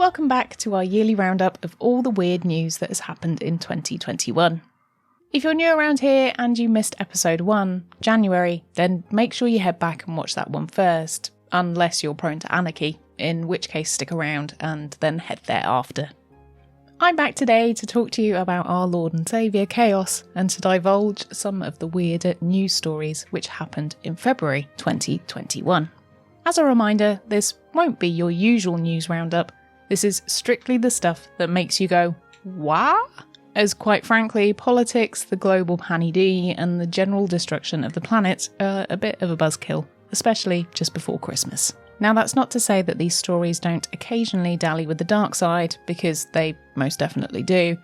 Welcome back to our yearly roundup of all the weird news that has happened in 2021. If you're new around here and you missed episode 1, January, then make sure you head back and watch that one first, unless you're prone to anarchy, in which case stick around and then head thereafter. I'm back today to talk to you about our Lord and Saviour Chaos and to divulge some of the weirder news stories which happened in February 2021. As a reminder, this won't be your usual news roundup. This is strictly the stuff that makes you go, what? As quite frankly, politics, the global panic, and the general destruction of the planet are a bit of a buzzkill, especially just before Christmas. Now that's not to say that these stories don't occasionally dally with the dark side, because they most definitely do,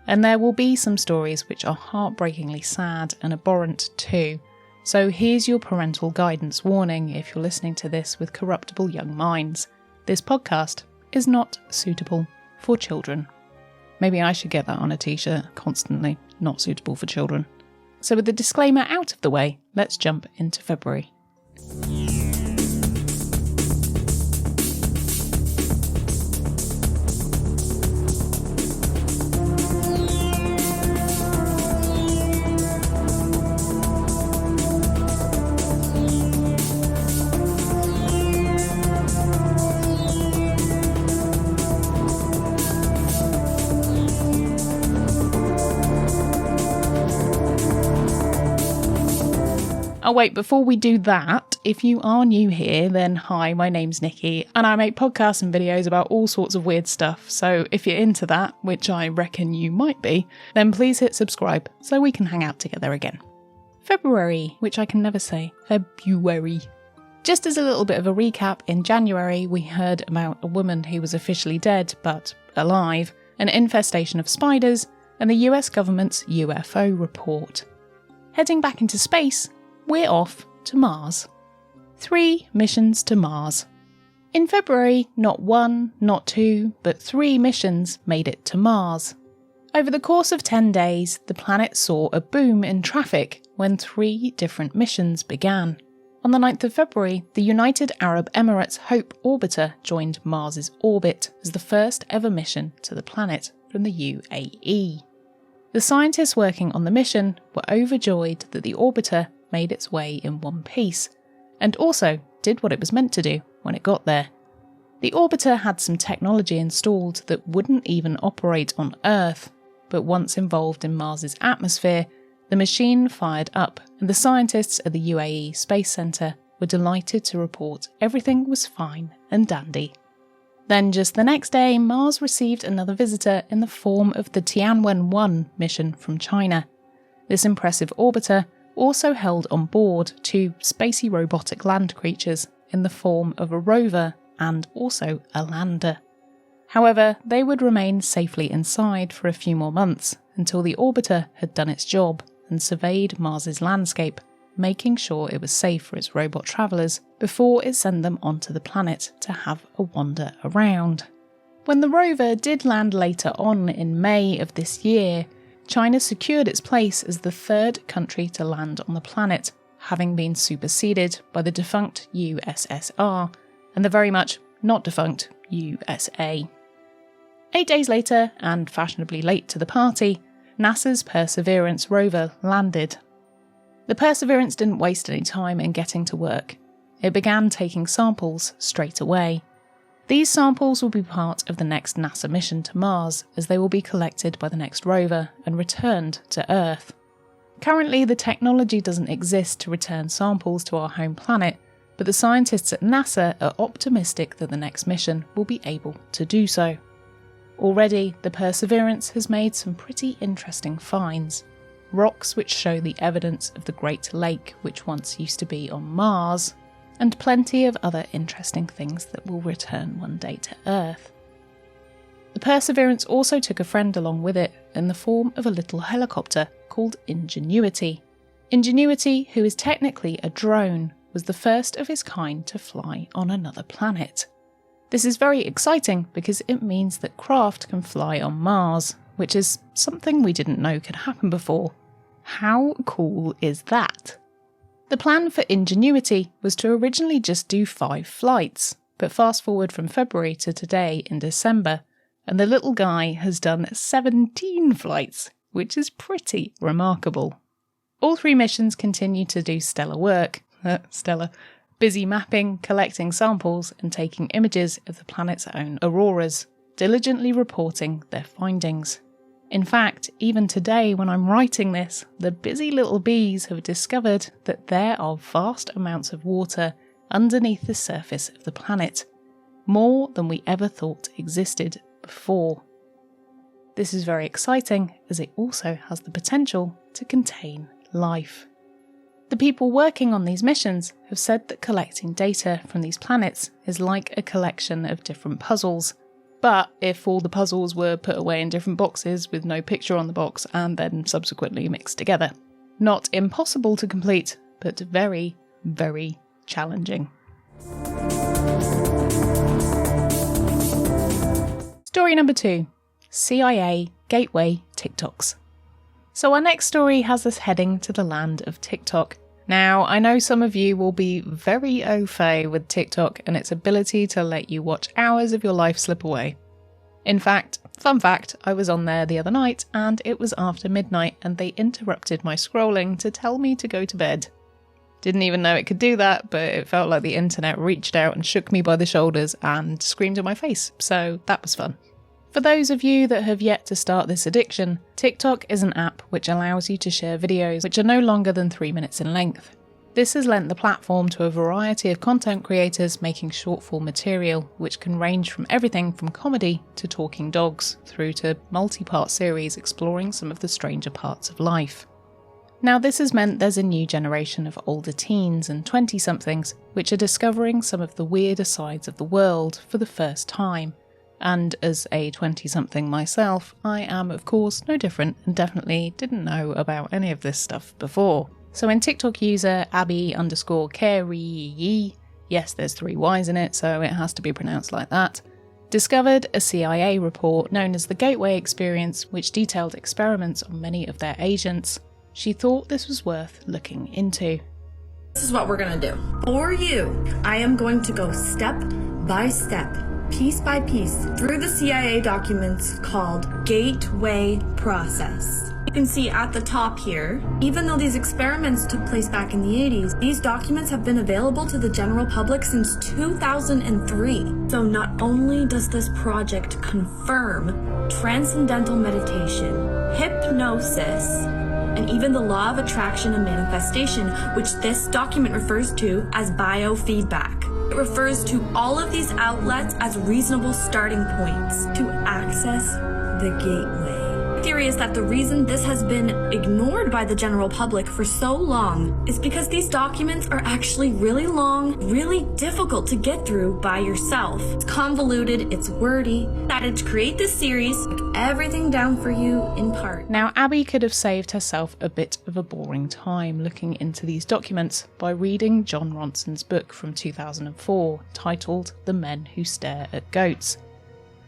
and there will be some stories which are heartbreakingly sad and abhorrent too. So here's your parental guidance warning if you're listening to this with corruptible young minds. This podcast is not suitable for children. Maybe I should get that on a t-shirt constantly, not suitable for children. So with the disclaimer out of the way, let's jump into February. Oh wait, before we do that, if you are new here, then hi, my name's Nikki, and I make podcasts and videos about all sorts of weird stuff, so if you're into that, which I reckon you might be, then please hit subscribe so we can hang out together again. February, which I can never say, February. Just as a little bit of a recap, in January we heard about a woman who was officially dead, but alive, an infestation of spiders, and the US government's UFO report. Heading back into space, we're off to Mars. 3 missions to Mars. In February, not 1, not 2, but 3 missions made it to Mars. Over the course of 10 days, the planet saw a boom in traffic when 3 different missions began. On the 9th of February, the United Arab Emirates Hope orbiter joined Mars's orbit as the first ever mission to the planet from the UAE. The scientists working on the mission were overjoyed that the orbiter made its way in one piece, and also did what it was meant to do when it got there. The orbiter had some technology installed that wouldn't even operate on Earth, but once involved in Mars's atmosphere, the machine fired up, and the scientists at the UAE Space Centre were delighted to report everything was fine and dandy. Then just the next day, Mars received another visitor in the form of the Tianwen-1 mission from China. This impressive orbiter also held on board 2 spacey robotic land creatures in the form of a rover and also a lander. However, they would remain safely inside for a few more months until the orbiter had done its job and surveyed Mars's landscape, making sure it was safe for its robot travellers before it sent them onto the planet to have a wander around. When the rover did land later on in May of this year, China secured its place as the 3rd country to land on the planet, having been superseded by the defunct USSR and the very much not defunct USA. 8 days later, and fashionably late to the party, NASA's Perseverance rover landed. The Perseverance didn't waste any time in getting to work. It began taking samples straight away. These samples will be part of the next NASA mission to Mars, as they will be collected by the next rover and returned to Earth. Currently, the technology doesn't exist to return samples to our home planet, but the scientists at NASA are optimistic that the next mission will be able to do so. Already, the Perseverance has made some pretty interesting finds. Rocks which show the evidence of the Great Lake which once used to be on Mars, and plenty of other interesting things that will return one day to Earth. The Perseverance also took a friend along with it in the form of a little helicopter called Ingenuity. Ingenuity, who is technically a drone, was the first of its kind to fly on another planet. This is very exciting because it means that craft can fly on Mars, which is something we didn't know could happen before. How cool is that? The plan for Ingenuity was to originally just do 5 flights, But fast forward from February to today in December, and the little guy has done 17 flights, which is pretty remarkable. All 3 missions continue to do stellar work, busy mapping, collecting samples, and taking images of the planet's own auroras, diligently reporting their findings. In fact, even today when I'm writing this, the busy little bees have discovered that there are vast amounts of water underneath the surface of the planet, more than we ever thought existed before. This is very exciting as it also has the potential to contain life. The people working on these missions have said that collecting data from these planets is like a collection of different puzzles. But if all the puzzles were put away in different boxes with no picture on the box and then subsequently mixed together. Not impossible to complete, but very, very challenging. Story number 2. CIA Gateway TikToks. So our next story has us heading to the land of TikTok. Now, I know some of you will be very au fait with TikTok and its ability to let you watch hours of your life slip away. In fact, fun fact, I was on there the other night and it was after midnight and they interrupted my scrolling to tell me to go to bed. Didn't even know it could do that, but it felt like the internet reached out and shook me by the shoulders and screamed in my face, so that was fun. For those of you that have yet to start this addiction, TikTok is an app which allows you to share videos which are no longer than 3 minutes in length. This has lent the platform to a variety of content creators making short-form material, which can range from everything from comedy to talking dogs, through to multi-part series exploring some of the stranger parts of life. Now this has meant there's a new generation of older teens and 20-somethings which are discovering some of the weirder sides of the world for the first time. And as a 20-something myself, I am of course no different and definitely didn't know about any of this stuff before. So when TikTok user Abby_Carey, yes there's 3 Y's in it so it has to be pronounced like that, discovered a CIA report known as the Gateway Experience which detailed experiments on many of their agents, she thought this was worth looking into. This is what we're going to do. For you, I am going to go step by step, piece by piece, through the CIA documents called Gateway Process. You can see at the top here, even though these experiments took place back in the 80s, these documents have been available to the general public since 2003. So not only does this project confirm transcendental meditation, hypnosis, and even the law of attraction and manifestation, which this document refers to as biofeedback. It refers to all of these outlets as reasonable starting points to access the gateway. The theory is that the reason this has been ignored by the general public for so long is because these documents are actually really long, really difficult to get through by yourself. It's convoluted, it's wordy. I decided to create this series, break everything down for you in part. Now Abby could have saved herself a bit of a boring time looking into these documents by reading John Ronson's book from 2004 titled The Men Who Stare at Goats,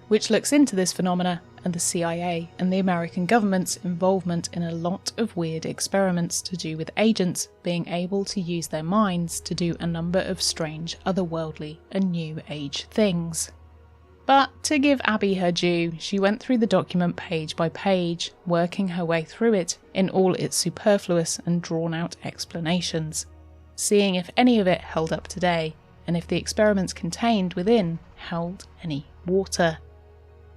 which looks into this phenomena and the CIA and the American government's involvement in a lot of weird experiments to do with agents being able to use their minds to do a number of strange, otherworldly and new age things. But to give Abby her due, she went through the document page by page, working her way through it in all its superfluous and drawn out explanations, seeing if any of it held up today and if the experiments contained within held any water.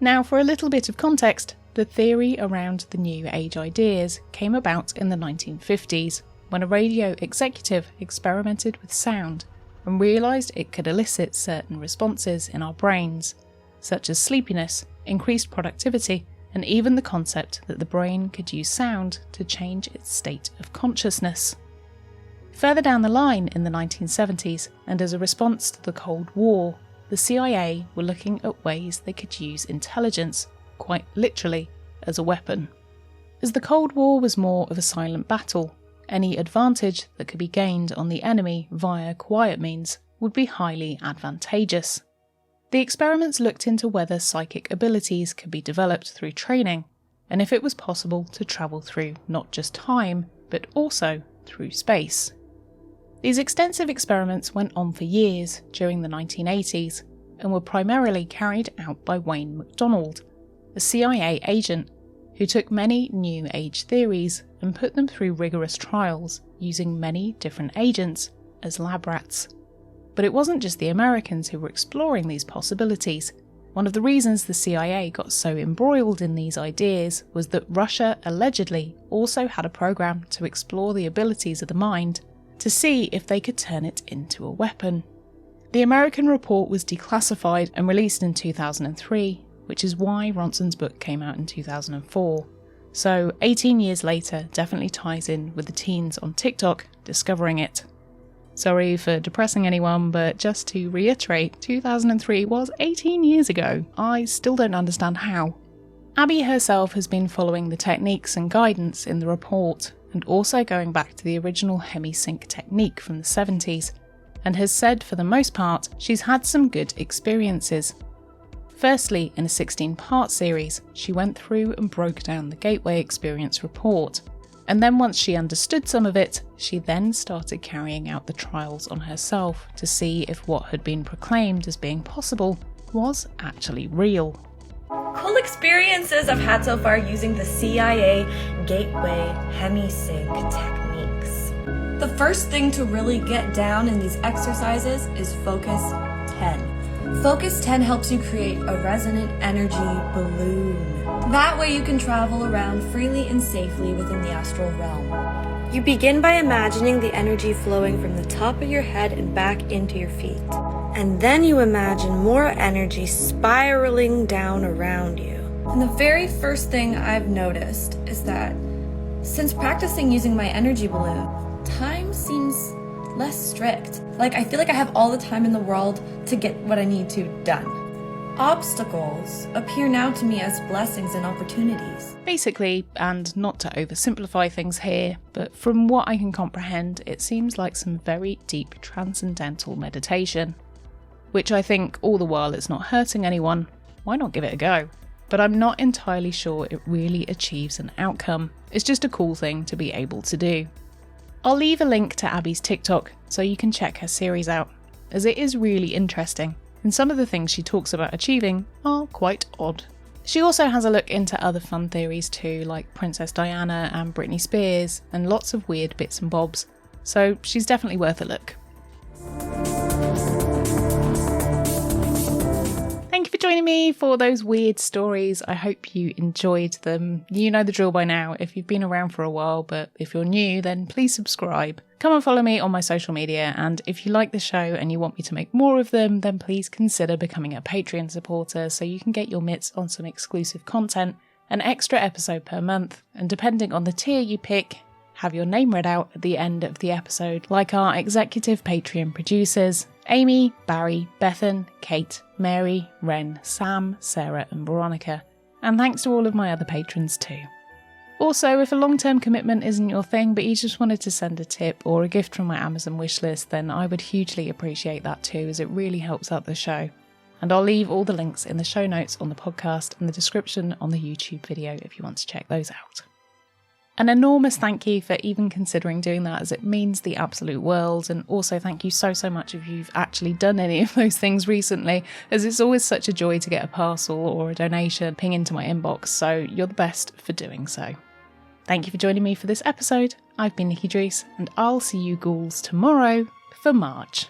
Now, for a little bit of context, the theory around the New Age ideas came about in the 1950s when a radio executive experimented with sound and realised it could elicit certain responses in our brains, such as sleepiness, increased productivity, and even the concept that the brain could use sound to change its state of consciousness. Further down the line in the 1970s, and as a response to the Cold War, the CIA were looking at ways they could use intelligence, quite literally, as a weapon. As the Cold War was more of a silent battle, any advantage that could be gained on the enemy via quiet means would be highly advantageous. The experiments looked into whether psychic abilities could be developed through training, and if it was possible to travel through not just time, but also through space. These extensive experiments went on for years during the 1980s and were primarily carried out by Wayne MacDonald, a CIA agent who took many New Age theories and put them through rigorous trials using many different agents as lab rats. But it wasn't just the Americans who were exploring these possibilities. One of the reasons the CIA got so embroiled in these ideas was that Russia allegedly also had a program to explore the abilities of the mind to see if they could turn it into a weapon. The American report was declassified and released in 2003, which is why Ronson's book came out in 2004. So 18 years later definitely ties in with the teens on TikTok discovering it. Sorry for depressing anyone, but just to reiterate, 2003 was 18 years ago. I still don't understand how. Abby herself has been following the techniques and guidance in the report, and also going back to the original hemi-sync technique from the 70s, and has said for the most part she's had some good experiences. Firstly, in a 16-part series, she went through and broke down the Gateway Experience report, and then once she understood some of it, she then started carrying out the trials on herself to see if what had been proclaimed as being possible was actually real. Cool experiences I've had so far using the CIA Gateway Hemi-Sync techniques. The first thing to really get down in these exercises is Focus 10. Focus 10 helps you create a resonant energy balloon. That way you can travel around freely and safely within the astral realm. You begin by imagining the energy flowing from the top of your head and back into your feet. And then you imagine more energy spiraling down around you. And the very first thing I've noticed is that since practicing using my energy balloon, time seems less strict. Like, I feel like I have all the time in the world to get what I need to done. Obstacles appear now to me as blessings and opportunities. Basically, and not to oversimplify things here, but from what I can comprehend, it seems like some very deep transcendental meditation. Which I think, all the while it's not hurting anyone, why not give it a go? But I'm not entirely sure it really achieves an outcome. It's just a cool thing to be able to do. I'll leave a link to Abby's TikTok so you can check her series out, as it is really interesting, and some of the things she talks about achieving are quite odd. She also has a look into other fun theories too, like Princess Diana and Britney Spears, and lots of weird bits and bobs, so she's definitely worth a look. Thank you for joining me for those weird stories. I hope you enjoyed them. You know the drill by now if you've been around for a while, but if you're new, then please subscribe. Come and follow me on my social media, and if you like the show and you want me to make more of them, then please consider becoming a Patreon supporter so you can get your mitts on some exclusive content, an extra episode per month, and depending on the tier you pick, have your name read out at the end of the episode, like our executive Patreon producers, Amy, Barry, Bethan, Kate, Mary, Ren, Sam, Sarah and Veronica. And thanks to all of my other patrons too. Also, if a long-term commitment isn't your thing, but you just wanted to send a tip or a gift from my Amazon wishlist, then I would hugely appreciate that too, as it really helps out the show. And I'll leave all the links in the show notes on the podcast and the description on the YouTube video if you want to check those out. An enormous thank you for even considering doing that, as it means the absolute world, and also thank you so much if you've actually done any of those things recently, as it's always such a joy to get a parcel or a donation ping into my inbox, so you're the best for doing so. Thank you for joining me for this episode. I've been Nikki Drees, and I'll see you ghouls tomorrow for March.